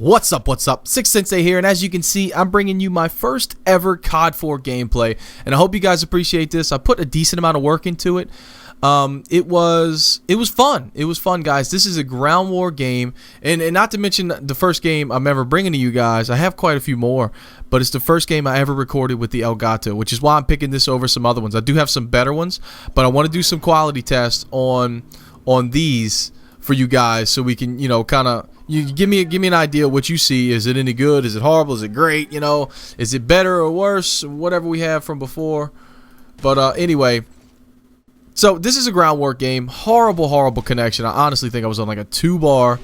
What's up, Sik Sensei here, and as you can see, I'm bringing you my first ever COD4 gameplay, and I hope you guys appreciate this. I put a decent amount of work into it. It was fun. It was fun, guys. This is a ground war game, and not to mention the first game I'm ever bringing to you guys. I have quite a few more, but it's the first game I ever recorded with the Elgato, which is why I'm picking this over some other ones. I do have some better ones, but I want to do some quality tests on these for you guys, so we can, you know, kind of give me an idea of what you see. Is it any good? Is it horrible? Is it great? You know, is it better or worse? Whatever we have from before. But anyway, so this is a ground war game. Horrible connection. I honestly think I was on like a 2-bar,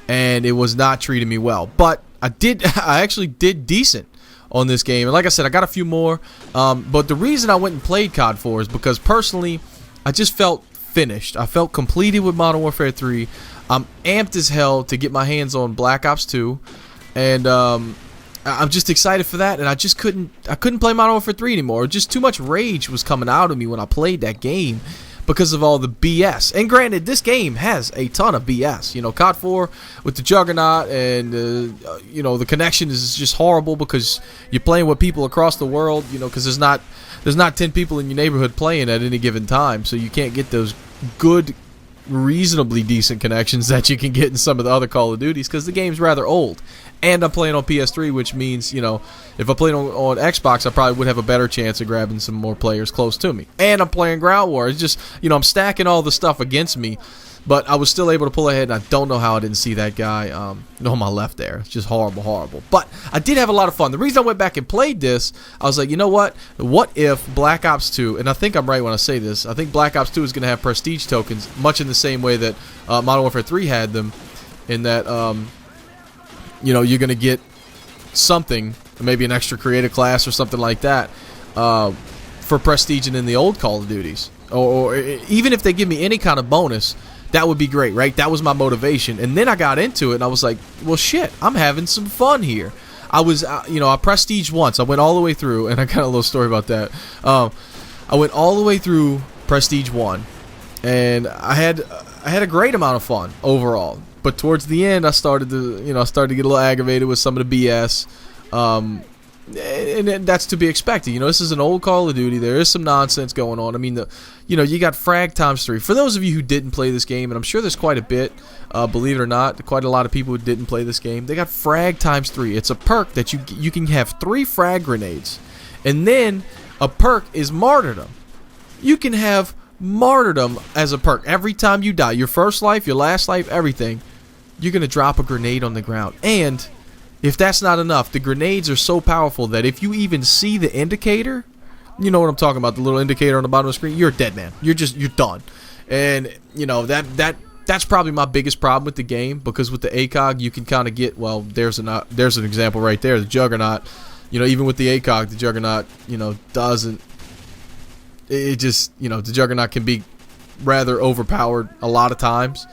and it was not treating me well. But I actually did decent on this game, and like I said, I got a few more. But the reason I went and played COD4 is because personally, I just felt finished. I felt completed with Modern Warfare 3. I'm amped as hell to get my hands on Black Ops 2, and I'm just excited for that. And I couldn't play Modern Warfare 3 anymore. Just too much rage was coming out of me when I played that game because of all the BS. And granted, this game has a ton of BS. You know, COD4 with the Juggernaut, and you know, the connection is just horrible because you're playing with people across the world. You know, because there's not 10 people in your neighborhood playing at any given time, so you can't get those good, reasonably decent connections that you can get in some of the other Call of Duties, because the game's rather old. And I'm playing on PS3, which means, you know, if I played on Xbox, I probably would have a better chance of grabbing some more players close to me. And I'm playing Ground War. It's just, you know, I'm stacking all the stuff against me, but I was still able to pull ahead, and I don't know how I didn't see that guy on my left there. It's just horrible. But I did have a lot of fun. The reason I went back and played this, I was like, you know what? What if Black Ops 2, and I think I'm right when I say this, I think Black Ops 2 is going to have prestige tokens, much in the same way that Modern Warfare 3 had them, in that, you know, you're going to get something, maybe an extra creative class or something like that, for prestiging in the old Call of Duties. Or even if they give me any kind of bonus, that would be great, right? That was my motivation. And then I got into it, and I was like, well, shit, I'm having some fun here. I was, you know, I prestiged once. I went all the way through, and I got a little story about that. I went all the way through Prestige 1, and I had a great amount of fun overall. But towards the end, I started to get a little aggravated with some of the BS. And that's to be expected. You know, this is an old Call of Duty. There is some nonsense going on. I mean, you know, you got frag ×3. For those of you who didn't play this game, and I'm sure there's quite a bit, believe it or not, quite a lot of people who didn't play this game, they got frag ×3. It's a perk that you can have 3 frag grenades, and then a perk is martyrdom. You can have martyrdom as a perk. Every time you die, your first life, your last life, everything, you're going to drop a grenade on the ground. And if that's not enough, the grenades are so powerful that if you even see the indicator, you know what I'm talking about, the little indicator on the bottom of the screen, you're a dead man. You're done. And, you know, that's probably my biggest problem with the game, because with the ACOG, you can kind of get, well, there's an example right there, the Juggernaut. You know, even with the ACOG, the Juggernaut, you know, doesn't, it just, you know, the Juggernaut can be rather overpowered a lot of times.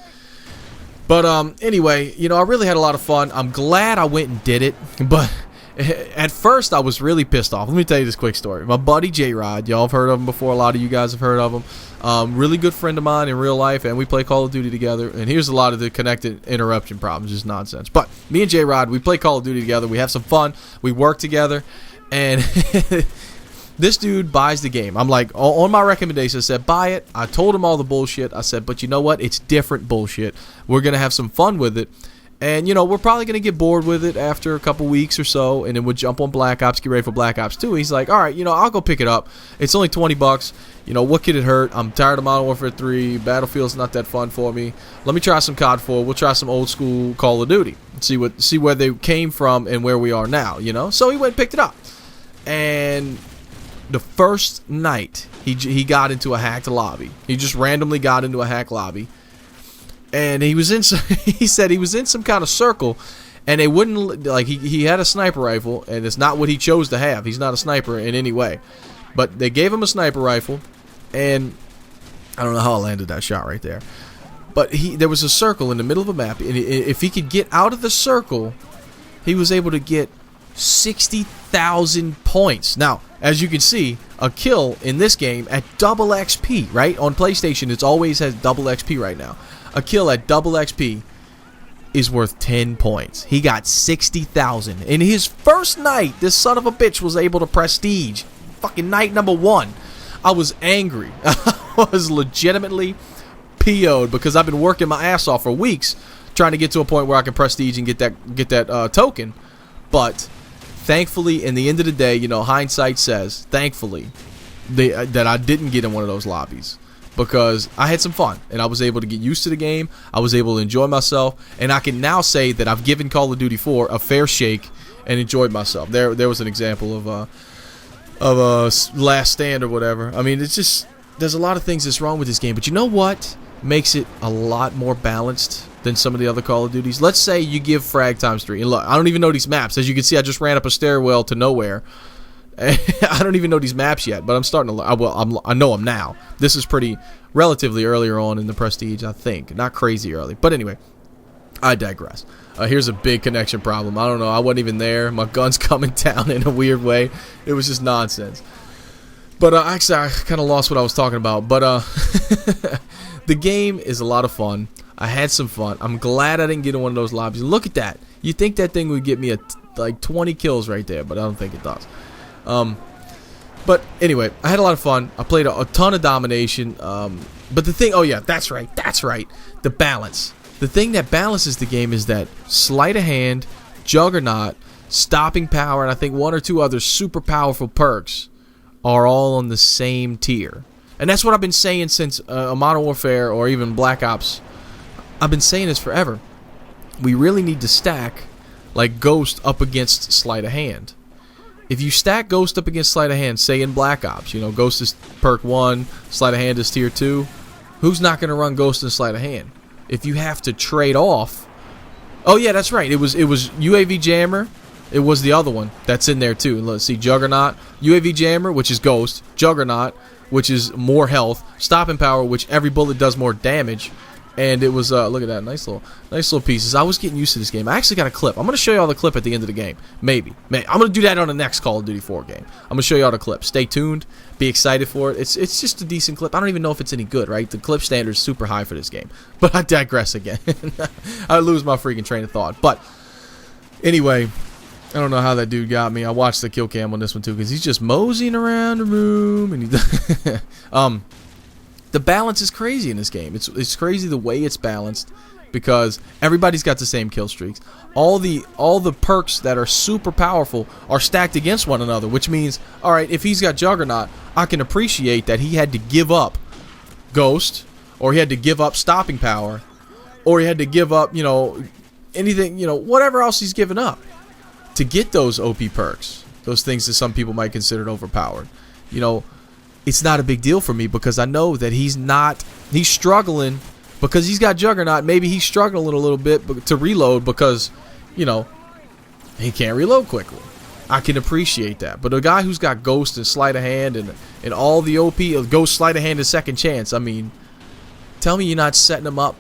But anyway, you know, I really had a lot of fun. I'm glad I went and did it, but at first I was really pissed off. Let me tell you this quick story. My buddy J-Rod, y'all have heard of him before. A lot of you guys have heard of him. Really good friend of mine in real life, and we play Call of Duty together. And here's a lot of the connected interruption problems, just nonsense. But me and J-Rod, we play Call of Duty together. We have some fun. We work together, and this dude buys the game. I'm like, on my recommendation, I said, buy it. I told him all the bullshit. I said, but you know what? It's different bullshit. We're going to have some fun with it. And, you know, we're probably going to get bored with it after a couple weeks or so, and then we'll jump on Black Ops, get ready for Black Ops 2. He's like, all right, you know, I'll go pick it up. It's only $20. You know, what could it hurt? I'm tired of Modern Warfare 3. Battlefield's not that fun for me. Let me try some COD4. We'll try some old school Call of Duty. See where they came from and where we are now, you know? So he went and picked it up. And the first night, he got into a hacked lobby. He just randomly got into a hacked lobby, and he was in. He said he was in some kind of circle, and they wouldn't, like, he had a sniper rifle, and it's not what he chose to have. He's not a sniper in any way, but they gave him a sniper rifle, and I don't know how I landed that shot right there, but there was a circle in the middle of a map, and if he could get out of the circle, he was able to get 60,000 points. Now, as you can see, a kill in this game at double XP, right? On PlayStation, it's always has double XP right now. A kill at double XP is worth 10 points. He got 60,000. In his first night, this son of a bitch was able to prestige. Fucking night number 1. I was angry. I was legitimately PO'd because I've been working my ass off for weeks trying to get to a point where I can prestige and get that token. But thankfully, in the end of the day, you know, hindsight says, thankfully, that I didn't get in one of those lobbies. Because I had some fun, and I was able to get used to the game. I was able to enjoy myself, and I can now say that I've given Call of Duty 4 a fair shake and enjoyed myself. There was an example of a Last Stand or whatever. I mean, it's just, there's a lot of things that's wrong with this game, but you know what makes it a lot more balanced than some of the other Call of Duties? Let's say you give frag times 3, and look, I don't even know these maps. As you can see, I just ran up a stairwell to nowhere. I don't even know these maps yet, but I'm starting to learn. I know them now. This is pretty relatively earlier on in the Prestige, I think. Not crazy early. But anyway, I digress. Here's a big connection problem. I don't know. I wasn't even there. My gun's coming down in a weird way. It was just nonsense. But actually, I kind of lost what I was talking about. But the game is a lot of fun. I had some fun. I'm glad I didn't get in one of those lobbies. Look at that. You think that thing would get me like 20 kills right there, but I don't think it does. But anyway, I had a lot of fun. I played a ton of domination. But the thing, oh yeah, that's right. The balance. The thing that balances the game is that sleight of hand, juggernaut, stopping power, and I think 1 or 2 other super powerful perks are all on the same tier. And that's what I've been saying since Modern Warfare or even Black Ops. I've been saying this forever. We really need to stack like Ghost up against sleight of hand. If you stack Ghost up against sleight of hand, say in Black Ops, you know, Ghost is perk 1, sleight of hand is tier 2, who's not going to run Ghost and sleight of hand? If you have to trade off, oh yeah, that's right, it was UAV Jammer, it was the other one that's in there too. Let's see, Juggernaut, UAV Jammer, which is Ghost, Juggernaut, which is more health, stopping power, which every bullet does more damage. And it was, look at that, nice little pieces. I was getting used to this game. I actually got a clip. I'm going to show you all the clip at the end of the game. Maybe. I'm going to do that on the next Call of Duty 4 game. I'm going to show you all the clip. Stay tuned. Be excited for it. It's just a decent clip. I don't even know if it's any good, right? The clip standard is super high for this game. But I digress again. I lose my freaking train of thought. But anyway, I don't know how that dude got me. I watched the kill cam on this one too because he's just moseying around the room. And the balance is crazy in this game. It's crazy the way it's balanced because everybody's got the same kill streaks. All the perks that are super powerful are stacked against one another, which means, all right, if he's got Juggernaut, I can appreciate that he had to give up Ghost, or he had to give up stopping power, or he had to give up, you know, anything, you know, whatever else he's given up to get those OP perks, those things that some people might consider overpowered. You know, it's not a big deal for me because I know that he's struggling because he's got Juggernaut. Maybe he's struggling a little bit to reload because, you know, he can't reload quickly. I can appreciate that. But a guy who's got Ghost and sleight of hand and all the OP, Ghost, sleight of hand, and second chance, I mean, tell me you're not setting him up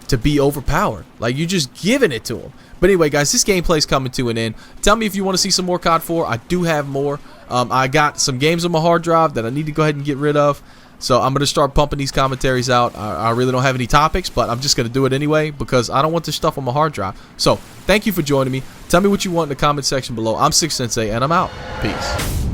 to be overpowered. Like, you're just giving it to him. But anyway, guys, this gameplay's coming to an end. Tell me if you want to see some more COD4. I do have more. I got some games on my hard drive that I need to go ahead and get rid of. So I'm going to start pumping these commentaries out. I really don't have any topics, but I'm just going to do it anyway because I don't want this stuff on my hard drive. So thank you for joining me. Tell me what you want in the comment section below. I'm Sik Sensei, and I'm out. Peace.